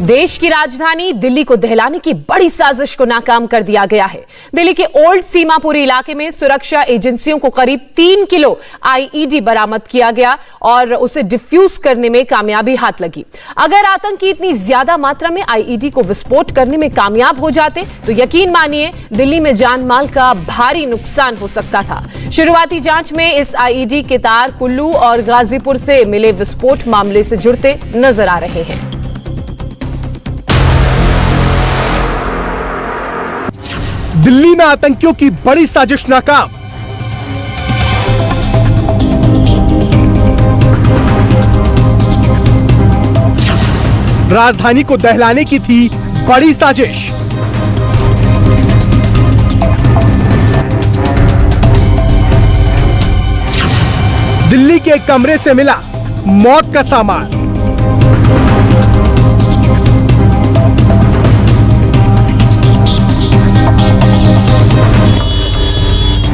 देश की राजधानी दिल्ली को दहलाने की बड़ी साजिश को नाकाम कर दिया गया है। दिल्ली के ओल्ड सीमापुरी इलाके में सुरक्षा एजेंसियों को करीब 3 किलो आईईडी बरामद किया गया और उसे डिफ्यूज करने में कामयाबी हाथ लगी। अगर आतंकी इतनी ज्यादा मात्रा में आईईडी को विस्फोट करने में कामयाब हो जाते तो यकीन मानिए दिल्ली में जान माल का भारी नुकसान हो सकता था। शुरुआती जांच में इस आईईडी के तार कुल्लू और गाजीपुर से मिले विस्फोट मामले से जुड़ते नजर आ रहे हैं। दिल्ली में आतंकियों की बड़ी साजिश नाकाम। राजधानी को दहलाने की थी बड़ी साजिश। दिल्ली के एक कमरे से मिला मौत का सामान।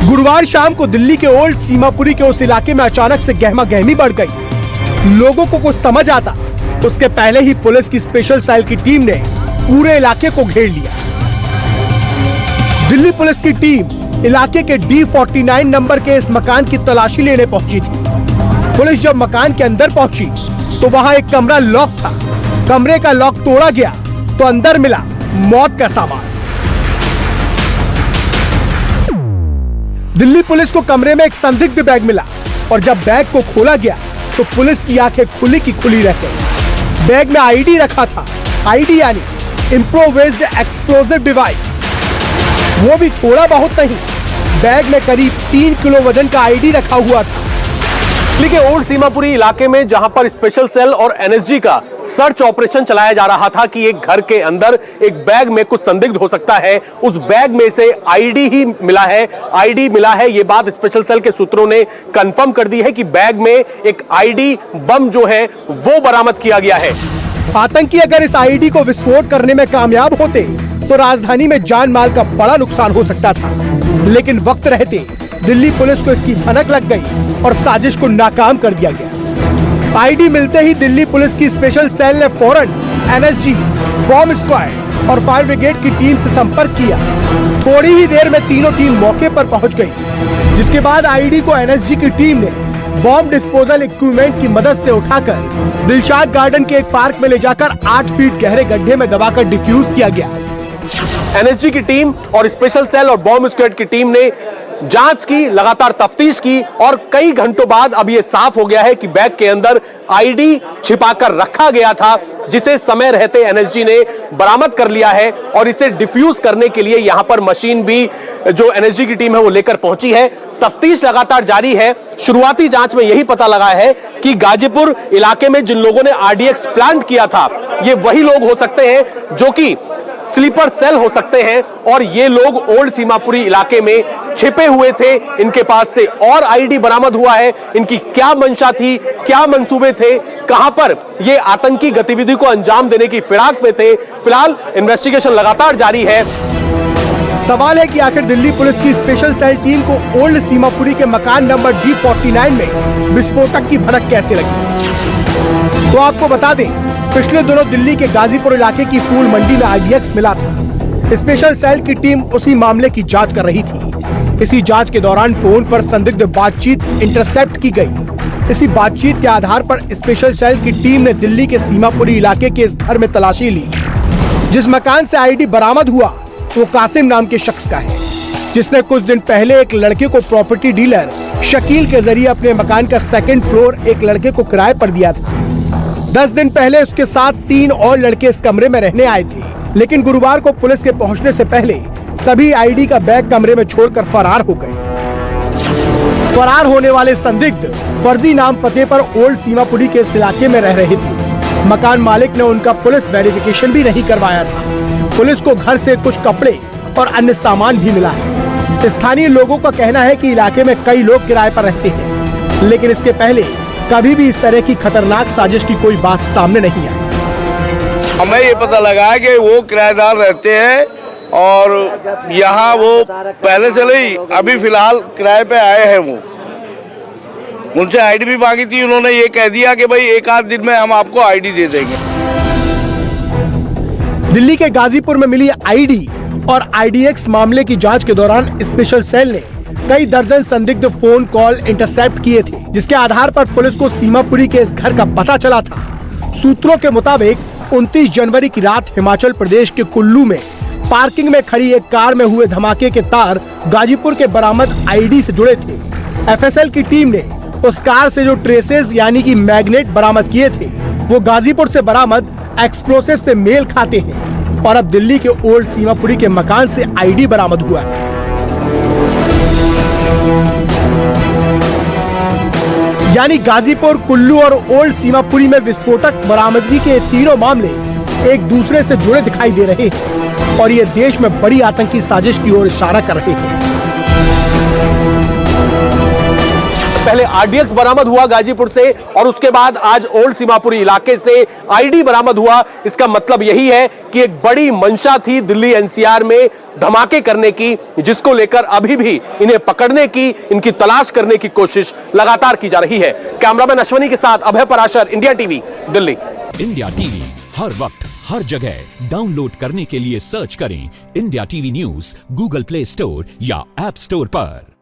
गुरुवार शाम को दिल्ली के ओल्ड सीमापुरी के उस इलाके में अचानक से गहमा गहमी बढ़ गई। लोगों को कुछ समझ आता उसके पहले ही पुलिस की स्पेशल सेल की टीम ने पूरे इलाके को घेर लिया। दिल्ली पुलिस की टीम इलाके के D49 नंबर के इस मकान की तलाशी लेने पहुंची थी। पुलिस जब मकान के अंदर पहुंची तो वहां एक कमरा लॉक था। कमरे का लॉक तोड़ा गया तो अंदर मिला मौत का सामान। दिल्ली पुलिस को कमरे में एक संदिग्ध बैग मिला और जब बैग को खोला गया तो पुलिस की आंखें खुली की खुली रह गई। बैग में आईडी रखा था। आईडी यानी इम्प्रोवाइज्ड एक्सप्लोजिव डिवाइस। वो भी थोड़ा बहुत नहीं, बैग में करीब 3 किलो वजन का आईडी रखा हुआ था। दिल्ली के ओल्ड सीमापुरी इलाके में जहां पर स्पेशल सेल और एनएसजी का सर्च ऑपरेशन चलाया जा रहा था कि एक घर के अंदर एक बैग में कुछ संदिग्ध हो सकता है, उस बैग में से आईडी ही मिला है। आईडी मिला है, ये बात स्पेशल सेल के सूत्रों ने कंफर्म कर दी है कि बैग में एक आईडी बम जो है वो बरामद किया गया है। आतंकी अगर इस आईडी को विस्फोट करने में कामयाब होते तो राजधानी में जान माल का बड़ा नुकसान हो सकता था, लेकिन वक्त रहते दिल्ली पुलिस को इसकी भनक लग गई और साजिश को नाकाम कर दिया गया। आईडी मिलते ही दिल्ली पुलिस की स्पेशल सेल ने फौरन एनएसजी, बॉम्ब स्क्वाड और फायर ब्रिगेड की टीम से संपर्क किया। थोड़ी ही देर में तीनों टीम मौके पर पहुंच गई, जिसके बाद आईडी को एनएसजी की टीम ने बॉम्ब डिस्पोजल इक्विपमेंट की मदद से उठाकर दिलशाद गार्डन के एक पार्क में ले जाकर 8 फीट गहरे गड्ढे में दबाकर डिफ्यूज किया गया। एनएसजी की टीम और स्पेशल सेल और बॉम्ब स्क्वाड की टीम ने जांच की, लगातार तफ्तीश की और कई घंटों बाद अब यह साफ हो गया है कि बैग के अंदर आईडी छिपाकर रखा गया था, जिसे समय रहते एनएसजी ने बरामद कर लिया है और इसे डिफ्यूज करने के लिए यहां पर मशीन भी जो एनएसजी की टीम है वो लेकर पहुंची है। तफ्तीश लगातार जारी है। शुरुआती जांच में यही पता लगा है कि गाजीपुर इलाके में जिन लोगों ने आरडीएक्स प्लांट किया था ये वही लोग हो सकते हैं जो कि स्लीपर सेल हो सकते हैं और ये लोग ओल्ड सीमापुरी इलाके में छिपे हुए थे। इनके पास से और आईडी बरामद हुआ है। इनकी क्या मंशा थी, क्या मंसूबे थे, कहां पर ये आतंकी गतिविधि को अंजाम देने की फिराक में थे। फिलहाल इन्वेस्टिगेशन लगातार जारी है। सवाल है कि आखिर दिल्ली पुलिस की स्पेशल सेल टीम को ओल्ड सीमापुरी के मकान नंबर D49 में विस्फोटक की भनक कैसे लगी। तो आपको बता दें, पिछले दिनों दिल्ली के गाजीपुर इलाके की फूल मंडी में आईडीएक्स मिला था। स्पेशल सेल की टीम उसी मामले की जांच कर रही थी। इसी जांच के दौरान फोन पर संदिग्ध बातचीत इंटरसेप्ट की गई। इसी बातचीत के आधार पर स्पेशल सेल की टीम ने दिल्ली के सीमापुरी इलाके के इस घर में तलाशी ली। जिस मकान से आईडी बरामद हुआ वो कासिम नाम के शख्स का है, जिसने कुछ दिन पहले एक लड़के को प्रॉपर्टी डीलर शकील के जरिए अपने मकान का 2nd फ्लोर एक लड़के को किराए पर दिया था। 10 दिन पहले उसके साथ 3 और लड़के इस कमरे में रहने आए थे, लेकिन गुरुवार को पुलिस के पहुंचने से पहले सभी आईडी का बैग कमरे में छोड़कर फरार हो गए। फरार होने वाले संदिग्ध फर्जी नाम पते पर ओल्ड सीमापुरी के इस इलाके में रह रहे थे। मकान मालिक ने उनका पुलिस वेरिफिकेशन भी नहीं करवाया था। पुलिस को घर से कुछ कपड़े और अन्य सामान भी मिला है। स्थानीय लोगों का कहना है कि इलाके में कई लोग किराए पर रहते हैं, लेकिन इसके पहले कभी भी इस तरह की खतरनाक साजिश की कोई बात सामने नहीं आई। हमें ये पता लगा है कि वो किराएदार रहते हैं और यहाँ वो पहले से ही अभी फिलहाल किराए पे आए हैं। वो उनसे आईडी भी मांगी थी, उन्होंने ये कह दिया कि भाई 1 आध दिन में हम आपको आईडी दे देंगे। दिल्ली के गाजीपुर में मिली आईडी और आईडीएक्स मामले की जांच के दौरान स्पेशल सेल ने कई दर्जन संदिग्ध फोन कॉल इंटरसेप्ट किए थे, जिसके आधार पर पुलिस को सीमापुरी के इस घर का पता चला था। सूत्रों के मुताबिक 29 जनवरी की रात हिमाचल प्रदेश के कुल्लू में पार्किंग में खड़ी एक कार में हुए धमाके के तार गाजीपुर के बरामद आईडी से जुड़े थे। एफएसएल की टीम ने उस कार से जो ट्रेसेस यानी कि मैग्नेट बरामद किए थे, वो गाजीपुर से बरामद एक्सप्लोसिव से मेल खाते हैं और अब दिल्ली के ओल्ड सीमापुरी के मकान से आईडी बरामद हुआ है। यानी गाजीपुर, कुल्लू और ओल्ड सीमापुरी में विस्फोटक बरामदगी के तीनों मामले एक दूसरे से जुड़े दिखाई दे रहे हैं और ये देश में बड़ी आतंकी साजिश की ओर इशारा कर रहे हैं। पहले आरडीएक्स बरामद हुआ गाजीपुर से और उसके बाद आज ओल्ड सीमापुरी इलाके से आईडी बरामद हुआ। इसका मतलब यही है कि एक बड़ी मंशा थी दिल्ली एनसीआर में धमाके करने की, जिसको लेकर अभी भी इन्हें पकड़ने की, इनकी तलाश करने की कोशिश लगातार की जा रही है। कैमरामैन अश्वनी के साथ Abhay Parashar, India TV, Delhi. India TV हर वक्त हर जगह डाउनलोड करने के लिए सर्च करें India TV news Google Play Store या ऐप स्टोर पर।